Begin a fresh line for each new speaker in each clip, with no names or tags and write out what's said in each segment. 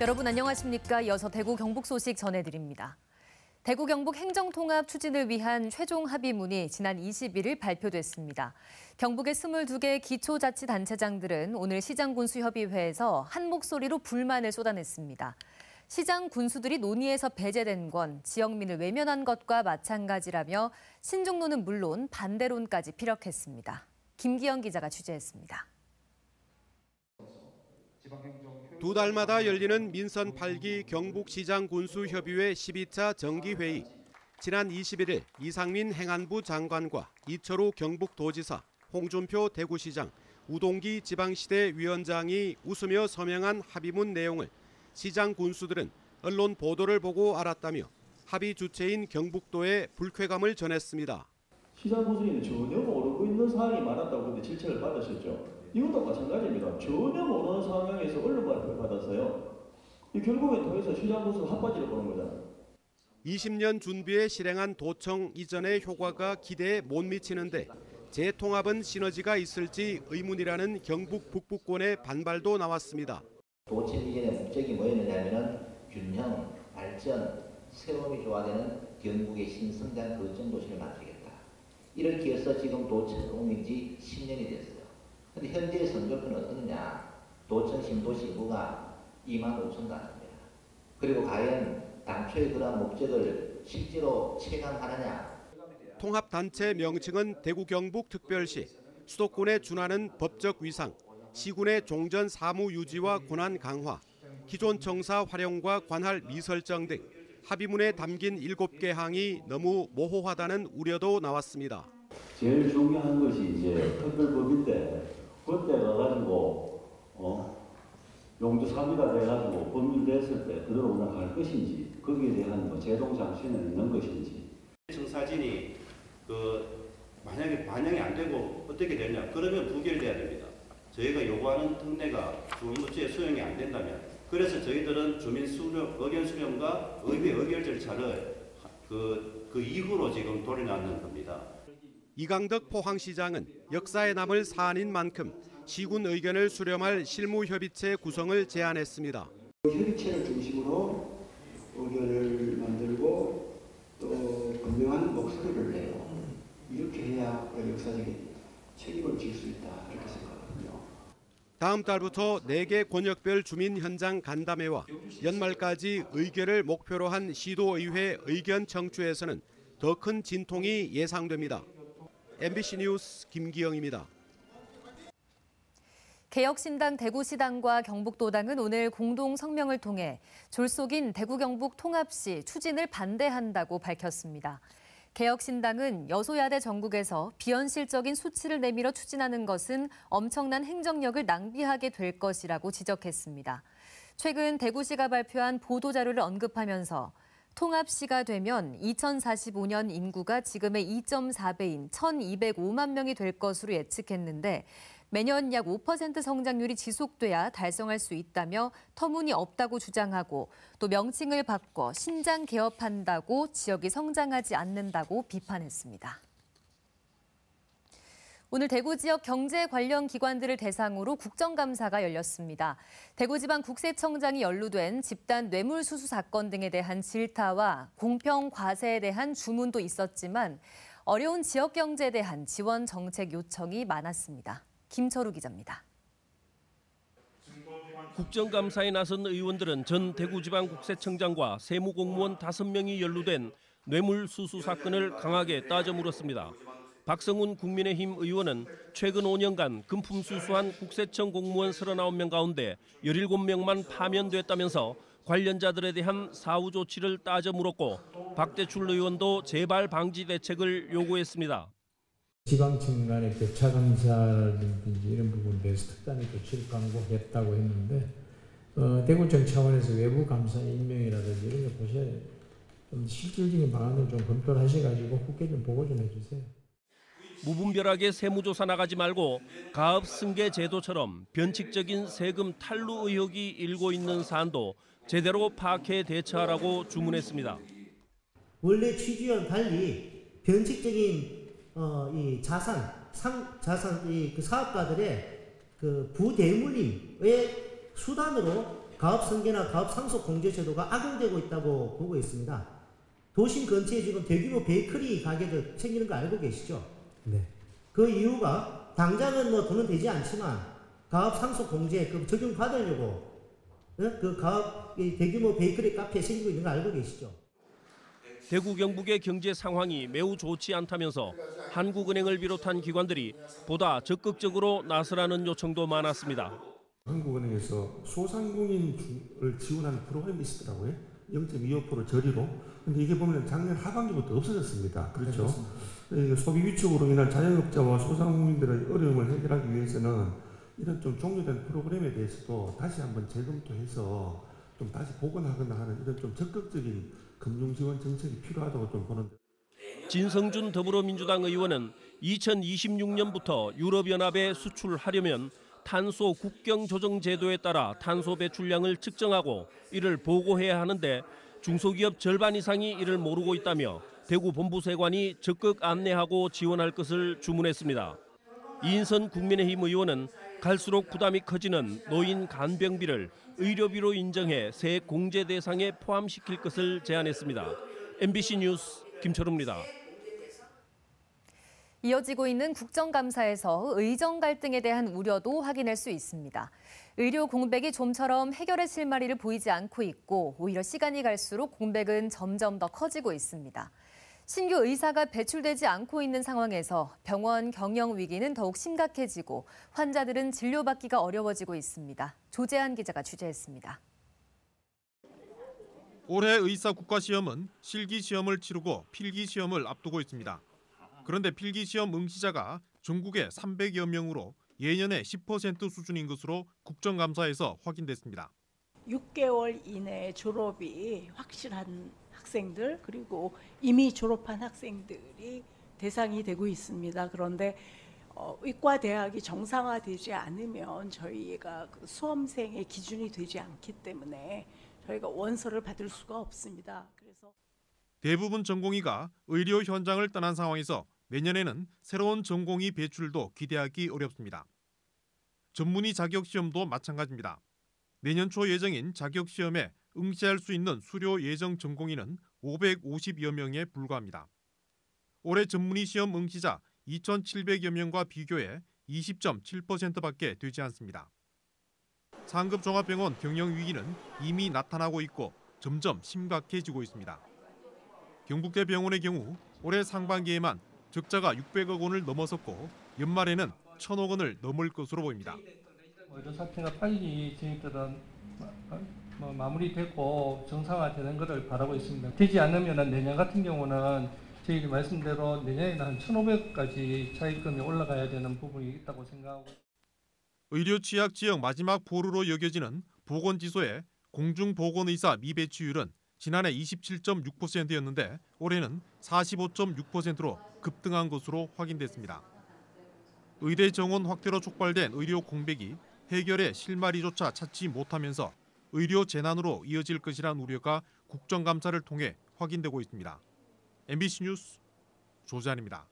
여러분 안녕하십니까? 이어서 대구 경북 소식 전해드립니다. 대구 경북 행정통합 추진을 위한 최종 합의문이 지난 21일 발표됐습니다. 경북의 22개 기초자치단체장들은 오늘 시장군수협의회에서 한 목소리로 불만을 쏟아냈습니다. 시장 군수들이 논의에서 배제된 건 지역민을 외면한 것과 마찬가지라며 신중론은 물론 반대론까지 피력했습니다. 김기영 기자가 취재했습니다.
두 달마다 열리는 민선 8기 경북시장군수협의회 12차 정기회의. 지난 21일 이상민 행안부 장관과 이철우 경북도지사, 홍준표 대구시장, 우동기 지방시대 위원장이 웃으며 서명한 합의문 내용을 시장 군수들은 언론 보도를 보고 알았다며 합의 주체인 경북도에 불쾌감을 전했습니다.
시장 군수님은 전혀 모르고 있는 사항이 많았다고 그때 질책을 받으셨죠. 이것도 마찬가지입니다. 전혀 모르는 상황에서 언론 발표를 받았어요. 결국엔 통해서 시장 군수 핫바지를 보는 거잖아요.
20년 준비에 실행한 도청 이전의 효과가 기대에 못 미치는데 재통합은 시너지가 있을지 의문이라는 경북 북부권의 반발도 나왔습니다.
도청 이전의 목적이 뭐였느냐면 균형, 발전, 새로움이 조화되는 경북의 신성장 거점 도시를 만들겠다. 이렇게 해서 지금 도청 옮긴 지 10년이 됐어요. 그런데 현재 선조표는 어떠느냐? 도청 신도시 인구가 25,000가입니다. 그리고 과연 당초의 그러한 목적을 실제로 체감하느냐?
통합단체 명칭은 대구 경북 특별시, 수도권에 준하는 법적 위상, 시군의 종전 사무 유지와 권한 강화, 기존 청사 활용과 관할 미설정 등 합의문에 담긴 7개 항이 너무 모호하다는 우려도 나왔습니다.
제일 중요한 것이 이제 특별법인데 그때 가가지고 용도 3위가 돼가지고 법률됐을 때 그대로 운영할 것인지 거기에 대한 제동 장치는 있는 것인지.
청사진이 만약에 반영이 안 되고 어떻게 되냐? 그러면 부결돼야 됩니다. 저희가 요구하는 특례가 주무부처에 수용이 안 된다면, 그래서 저희들은 주민 의견 수렴과 의회 의결 절차를 그 이후로 지금 돌려놨는 겁니다.
이강덕 포항시장은 역사에 남을 사안인 만큼 시군 의견을 수렴할 실무협의체 구성을 제안했습니다.
협의체를 중심으로 의견을 만들고 또 분명한 목소리를 내요. 이렇게 해야 역사적인 책임을 질 수 있다 이렇게 생각합니다.
다음 달부터 4개 권역별 주민 현장 간담회와 연말까지 의결을 목표로 한 시도의회 의견 청취에서는 더 큰 진통이 예상됩니다. MBC 뉴스 김기영입니다.
개혁신당 대구시당과 경북도당은 오늘 공동 성명을 통해 졸속인 대구 경북 통합시 추진을 반대한다고 밝혔습니다. 개혁신당은 여소야대 전국에서 비현실적인 수치를 내밀어 추진하는 것은 엄청난 행정력을 낭비하게 될 것이라고 지적했습니다. 최근 대구시가 발표한 보도자료를 언급하면서 통합시가 되면 2045년 인구가 지금의 2.4배인 1,205만 명이 될 것으로 예측했는데 매년 약 5% 성장률이 지속돼야 달성할 수 있다며 터무니없다고 주장하고 또 명칭을 바꿔 신장 개업한다고 지역이 성장하지 않는다고 비판했습니다. 오늘 대구 지역 경제 관련 기관들을 대상으로 국정감사가 열렸습니다. 대구지방국세청장이 연루된 집단 뇌물수수 사건 등에 대한 질타와 공평 과세에 대한 주문도 있었지만 어려운 지역 경제에 대한 지원 정책 요청이 많았습니다. 김철우 기자입니다.
국정감사에 나선 의원들은 전 대구지방국세청장과 세무공무원 5명이 연루된 뇌물수수 사건을 강하게 따져 물었습니다. 박성훈 국민의힘 의원은 최근 5년간 금품 수수한 국세청 공무원 39명 가운데 17명만 파면됐다면서 관련자들에 대한 사후 조치를 따져 물었고 박대출 의원도 재발 방지 대책을 요구했습니다.
지방청 간의 교차 감사라든지 이런 부분에 대해서 특단의 조치를 강구했다고 했는데 대구청 차원에서 외부 감사 임명이라든지 이런 거 보셔야 좀 실질적인 방안을 좀 검토를 하셔가지고 국회 좀 보고 좀 해주세요.
무분별하게 세무조사 나가지 말고 가업 승계 제도처럼 변칙적인 세금 탈루 의혹이 일고 있는 사안도 제대로 파악해 대처하라고 주문했습니다.
원래 취지와는 달리 변칙적인 이 자산 그 사업가들의 그 부대물림의 수단으로 가업 승계나 가업 상속 공제 제도가 악용되고 있다고 보고 있습니다. 도심 근처에 지금 대규모 베이커리 가게들 생기는 거 알고 계시죠?
네.
그 이유가 당장은 뭐 돈은 되지 않지만 가업 상속 공제 그 적용 받으려고 그 가업 대규모 베이커리 카페 생기고 있는 거 알고 계시죠?
대구 경북의 경제 상황이 매우 좋지 않다면서 한국은행을 비롯한 기관들이 보다 적극적으로 나서라는 요청도 많았습니다.
한국은행에서 소상공인을 지원하는 프로그램이 있었더라고요. 0.25% 저리로. 근데 이게 보면 작년 하반기부터 없어졌습니다. 그렇죠. 소비 위축으로 인한 자영업자와 소상공인들의 어려움을 해결하기 위해서는 이런 좀 종료된 프로그램에 대해서도 다시 한번 재검토해서 좀 다시 복원하거나 하는 이런 좀 적극적인 금융 지원 정책이 필요하다고 좀 보는데.
진성준 더불어민주당 의원은 2026년부터 유럽연합에 수출하려면 탄소 국경 조정 제도에 따라 탄소 배출량을 측정하고 이를 보고해야 하는데 중소기업 절반 이상이 이를 모르고 있다며 대구 본부세관이 적극 안내하고 지원할 것을 주문했습니다. 이인선 국민의힘 의원은 갈수록 부담이 커지는 노인 간병비를 의료비로 인정해 세액 공제 대상에 포함시킬 것을 제안했습니다. MBC 뉴스 김철우입니다.
이어지고 있는 국정감사에서 의정 갈등에 대한 우려도 확인할 수 있습니다. 의료 공백이 좀처럼 해결의 실마리를 보이지 않고 있고 오히려 시간이 갈수록 공백은 점점 더 커지고 있습니다. 신규 의사가 배출되지 않고 있는 상황에서 병원 경영 위기는 더욱 심각해지고 환자들은 진료받기가 어려워지고 있습니다. 조재한 기자가 취재했습니다.
올해 의사 국가시험은 실기시험을 치르고 필기시험을 앞두고 있습니다. 그런데 필기시험 응시자가 전국에 300여 명으로 예년의 10% 수준인 것으로 국정감사에서 확인됐습니다.
6개월 이내 졸업이 확실한 학생들 그리고 이미 졸업한 학생들이 대상이 되고 있습니다. 그런데 의과대학이 정상화되지 않으면 저희가 그 수험생의 기준이 되지 않기 때문에 저희가 원서를 받을 수가 없습니다. 그래서
대부분 전공의가 의료 현장을 떠난 상황에서 내년에는 새로운 전공의 배출도 기대하기 어렵습니다. 전문의 자격시험도 마찬가지입니다. 내년 초 예정인 자격시험에 응시할 수 있는 수료 예정 전공의는 550여 명에 불과합니다. 올해 전문의 시험 응시자 2,700여 명과 비교해 20.7%밖에 되지 않습니다. 상급 종합병원 경영 위기는 이미 나타나고 있고 점점 심각해지고 있습니다. 경북대병원의 경우 올해 상반기에만 적자가 600억 원을 넘어섰고 연말에는 1,000억 원을 넘을 것으로 보입니다.
의료 사태가 빨리 저희들은 마무리되고 정상화되는 것을 바라고 있습니다. 되지 않으면 내년 같은 경우는 저희 말씀대로 내년에는 한 1,500까지 차입금이 올라가야 되는 부분이 있다고 생각하고.
의료 취약 지역 마지막 포로로 여겨지는 보건지소의 공중보건의사 미배치율은 지난해 27.6%였는데 올해는 45.6%로 급등한 것으로 확인됐습니다. 의대 정원 확대로 촉발된 의료 공백이 해결의 실마리조차 찾지 못하면서 의료 재난으로 이어질 것이란 우려가 국정감사를 통해 확인되고 있습니다. MBC 뉴스 조재한입니다.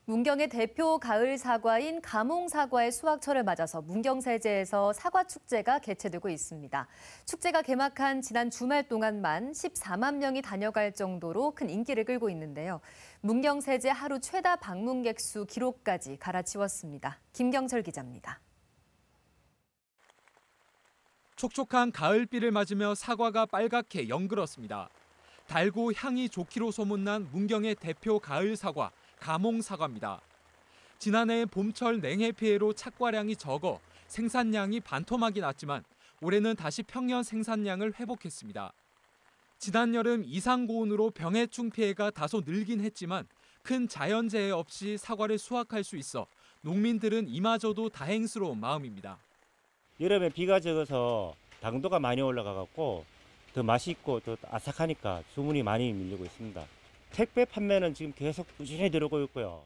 문경의 대표 가을 사과인 가몽 사과의 수확철을 맞아서 문경세제에서 사과 축제가 개최되고 있습니다. 축제가 개막한 지난 주말 동안만 14만 명이 다녀갈 정도로 큰 인기를 끌고 있는데요. 문경세제 하루 최다 방문객 수 기록까지 갈아치웠습니다. 김경철 기자입니다.
촉촉한 가을비를 맞으며 사과가 빨갛게 연그렀습니다. 달고 향이 좋기로 소문난 문경의 대표 가을 사과. 가몽 사과입니다. 지난해 봄철 냉해 피해로 착과량이 적어 생산량이 반토막이 났지만 올해는 다시 평년 생산량을 회복했습니다. 지난 여름 이상고온으로 병해충 피해가 다소 늘긴 했지만 큰 자연재해 없이 사과를 수확할 수 있어 농민들은 이마저도 다행스러운 마음입니다.
여름에 비가 적어서 당도가 많이 올라가갖고 더 맛있고 더 아삭하니까 주문이 많이 밀리고 있습니다. 택배 판매는 지금 계속 꾸준히 들어오고 있고요.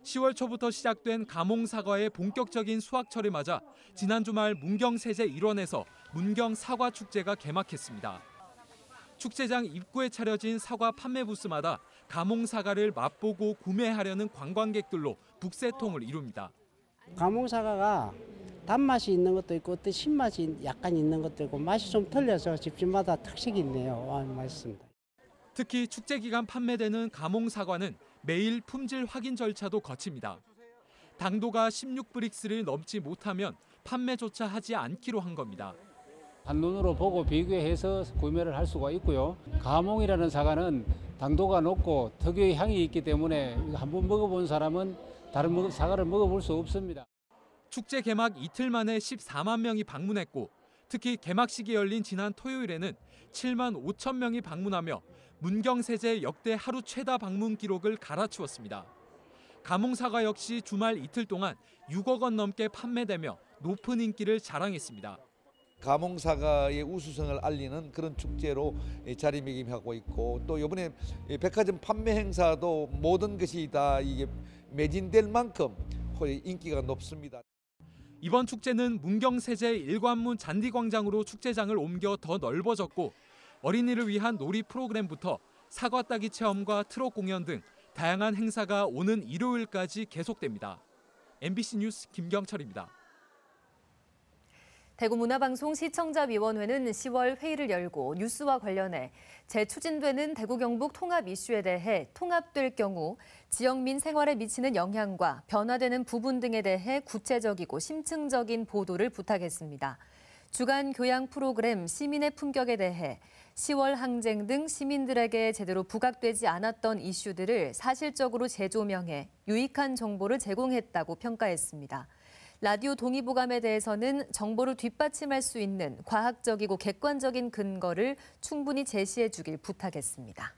10월 초부터 시작된 가몽 사과의 본격적인 수확철을 맞아 지난 주말 문경세제 일원에서 문경 사과 축제가 개막했습니다. 축제장 입구에 차려진 사과 판매 부스마다 가몽 사과를 맛보고 구매하려는 관광객들로 북새통을 이룹니다.
가몽 사과가 단맛이 있는 것도 있고 어떤 신맛이 약간 있는 것도 있고 맛이 좀 틀려서 집집마다 특색이 있네요. 맛있습니다.
특히 축제 기간 판매되는 가몽 사과는 매일 품질 확인 절차도 거칩니다. 당도가 16브릭스를 넘지 못하면 판매조차 하지 않기로 한 겁니다.
한눈으로 보고 비교해서 구매를 할 수가 있고요. 가몽이라는 사과는 당도가 높고 특유의 향이 있기 때문에 한번 먹어본 사람은 다른 사과를 먹어볼 수 없습니다.
축제 개막 이틀 만에 14만 명이 방문했고 특히 개막식이 열린 지난 토요일에는 7만 5천 명이 방문하며 문경세제 역대 하루 최다 방문 기록을 갈아치웠습니다. 가몽 사과 역시 주말 이틀 동안 6억 원 넘게 판매되며 높은 인기를 자랑했습니다.
가몽 사과의 우수성을 알리는 그런 축제로 자리매김하고 있고 또 이번에 백화점 판매 행사도 모든 것이 다 이게 매진될 만큼 인기가 높습니다.
이번 축제는 문경세제 일관문 잔디광장으로 축제장을 옮겨 더 넓어졌고 어린이를 위한 놀이 프로그램부터 사과 따기 체험과 트롯 공연 등 다양한 행사가 오는 일요일까지 계속됩니다. MBC 뉴스 김경철입니다.
대구문화방송 시청자위원회는 10월 회의를 열고 뉴스와 관련해 재추진되는 대구 경북 통합 이슈에 대해 통합될 경우 지역민 생활에 미치는 영향과 변화되는 부분 등에 대해 구체적이고 심층적인 보도를 부탁했습니다. 주간 교양 프로그램 시민의 품격에 대해 10월 항쟁 등 시민들에게 제대로 부각되지 않았던 이슈들을 사실적으로 재조명해 유익한 정보를 제공했다고 평가했습니다. 라디오 동의보감에 대해서는 정보를 뒷받침할 수 있는 과학적이고 객관적인 근거를 충분히 제시해 주길 부탁했습니다.